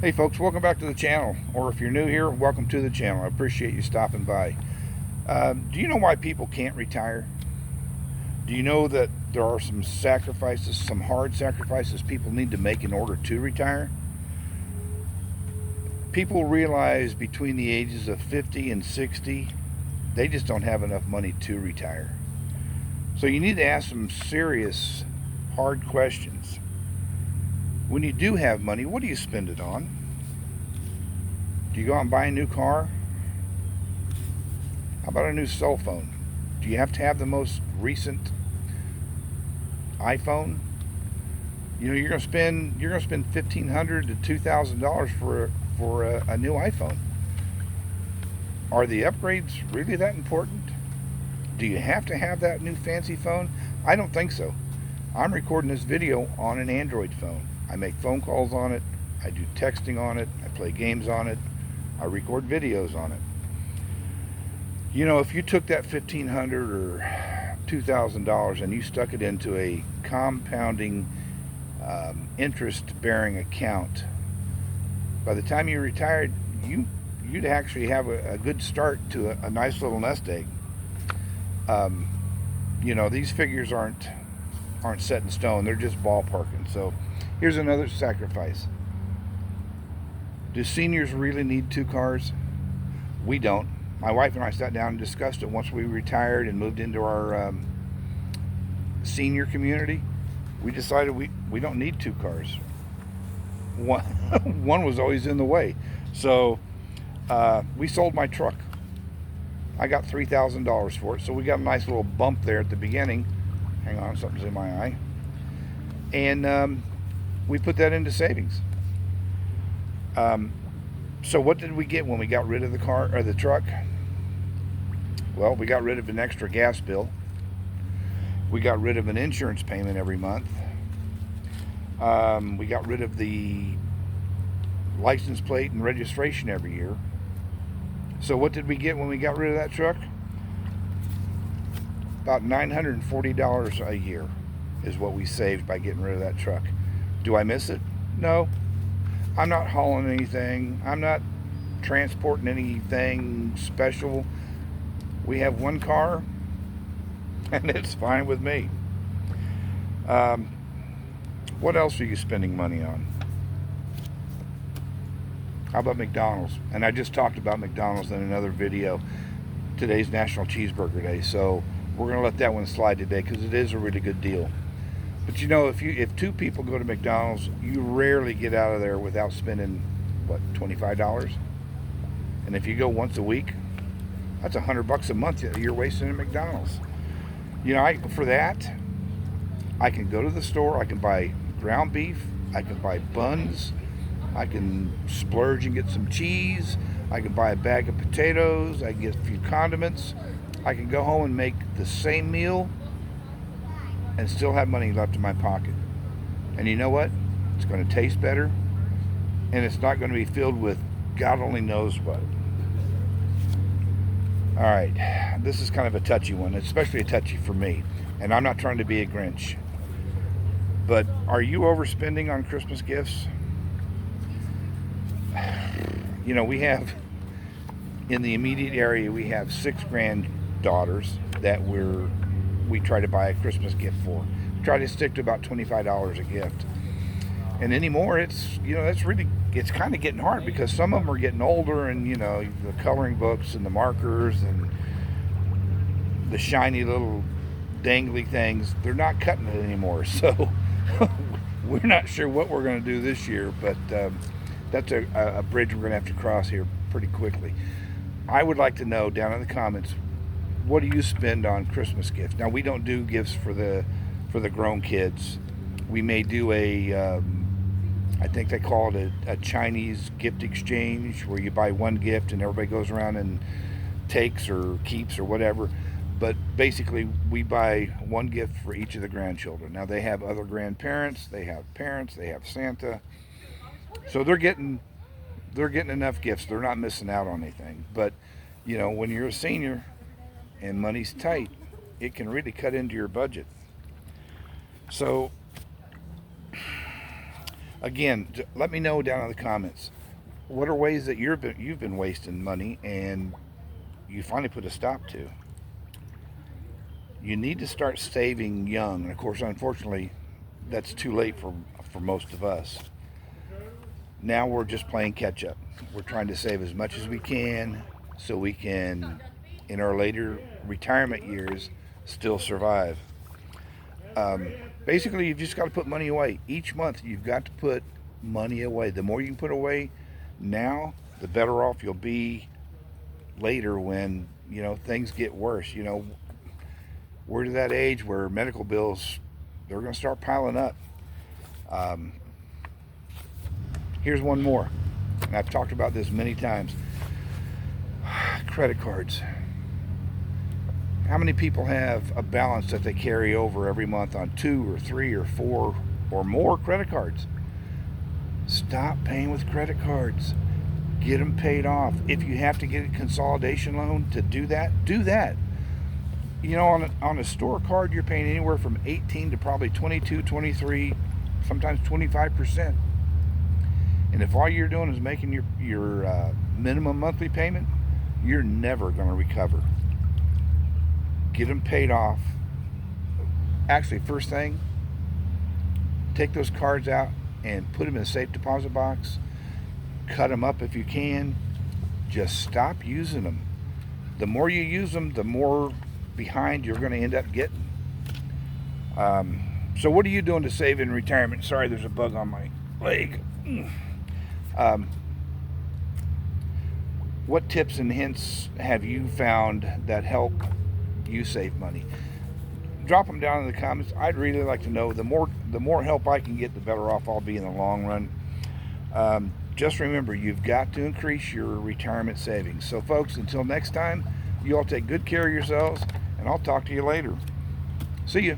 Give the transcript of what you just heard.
Hey folks, welcome back to the channel. Or if you're new here, welcome to the channel. I appreciate you stopping by. Do you know why people can't retire? Do you know that there are some sacrifices, some hard sacrifices people need to make in order to retire? People realize between the ages of 50 and 60, they just don't have enough money to retire. So you need to ask some serious, hard questions. When you do have money, what do you spend it on? Do you go out and buy a new car? How about a new cell phone? Do you have to have the most recent iPhone? You know, you're gonna spend $1,500 to $2,000 for a new iPhone. Are the upgrades really that important? Do you have to have that new fancy phone? I don't think so. I'm recording this video on an Android phone. I make phone calls on it. I do texting on it. I play games on it. I record videos on it. You know, if you took that $1,500 or $2,000 and you stuck it into a compounding interest-bearing account, by the time you retired, you'd actually have a good start to a nice little nest egg. Um, you know, these figures aren't set in stone; they're just ballparking. So, here's another sacrifice. Do seniors really need two cars? We don't. My wife and I sat down and discussed it once we retired and moved into our senior community. We decided we don't need two cars. One, one was always in the way. So we sold my truck. I got $3,000 for it. So we got a nice little bump there at the beginning. Hang on, something's in my eye. And we put that into savings. Um, so what did we get when we got rid of the car or the truck? Well, we got rid of an extra gas bill. We got rid of an insurance payment every month. We got rid of the license plate and registration every year. So what did we get when we got rid of that truck? About $940 a year is what we saved by getting rid of that truck. Do I miss it? No. I'm not hauling anything. I'm not transporting anything special. We have one car, and it's fine with me. Um, what else are you spending money on? How about McDonald's? And I just talked about McDonald's in another video. Today's National Cheeseburger Day, so we're going to let that one slide today because it is a really good deal. But you know, if two people go to McDonald's, you rarely get out of there without spending, what, $25? And if you go once a week, that's $100 a month that you're wasting at McDonald's. You know, for that, I can go to the store, I can buy ground beef, I can buy buns, I can splurge and get some cheese, I can buy a bag of potatoes, I can get a few condiments, I can go home and make the same meal and still have money left in my pocket. And you know what? It's going to taste better, and it's not going to be filled with God only knows what. All right, this is kind of a touchy one, especially a touchy for me. And I'm not trying to be a Grinch. But are you overspending on Christmas gifts? You know, we have, in the immediate area, we have 6 granddaughters that we try to buy a Christmas gift for. We try to stick to about $25 a gift. And anymore, it's kind of getting hard because some of them are getting older, and you know, the coloring books and the markers and the shiny little dangly things, they're not cutting it anymore. So we're not sure what we're going to do this year, but that's a bridge we're going to have to cross here pretty quickly. I would like to know down in the comments, what do you spend on Christmas gifts? Now, we don't do gifts for the grown kids. We may do I think they call it a Chinese gift exchange, where you buy one gift and everybody goes around and takes or keeps or whatever. But basically, we buy one gift for each of the grandchildren. Now, they have other grandparents, they have parents, they have Santa. So they're getting enough gifts. They're not missing out on anything. But, you know, when you're a senior and money's tight, it can really cut into your budget. So Again, let me know down in the comments. What are ways that you've been wasting money and you finally put a stop to? You need to start saving young, and of course, unfortunately, that's too late for most of us. Now we're just playing catch up. We're trying to save as much as we can so we can, in our later retirement years, still survive. Um, Basically, you've just got to put money away. Each month, you've got to put money away. The more you can put away now, the better off you'll be later when, things get worse. We're to that age where medical bills, they're going to start piling up. Um, Here's one more, and I've talked about this many times. Credit cards. How many people have a balance that they carry over every month on 2 or 3 or 4 or more credit cards? Stop paying with credit cards. Get them paid off. If you have to get a consolidation loan to do that, do that. On a store card, you're paying anywhere from 18 to probably 22, 23, sometimes 25%. And if all you're doing is making your minimum monthly payment, you're never going to recover. Get them paid off. Actually, first thing, take those cards out and put them in a safe deposit box. Cut them up if you can. Just stop using them. The more you use them, the more behind you're going to end up getting. So what are you doing to save in retirement? Sorry, there's a bug on my leg. What tips and hints have you found that help you save money? Drop them down in the comments. I'd really like to know. The more help I can get, the better off I'll be in the long run. Just remember, you've got to increase your retirement savings. So folks, until next time, you all take good care of yourselves, and I'll talk to you later. See you.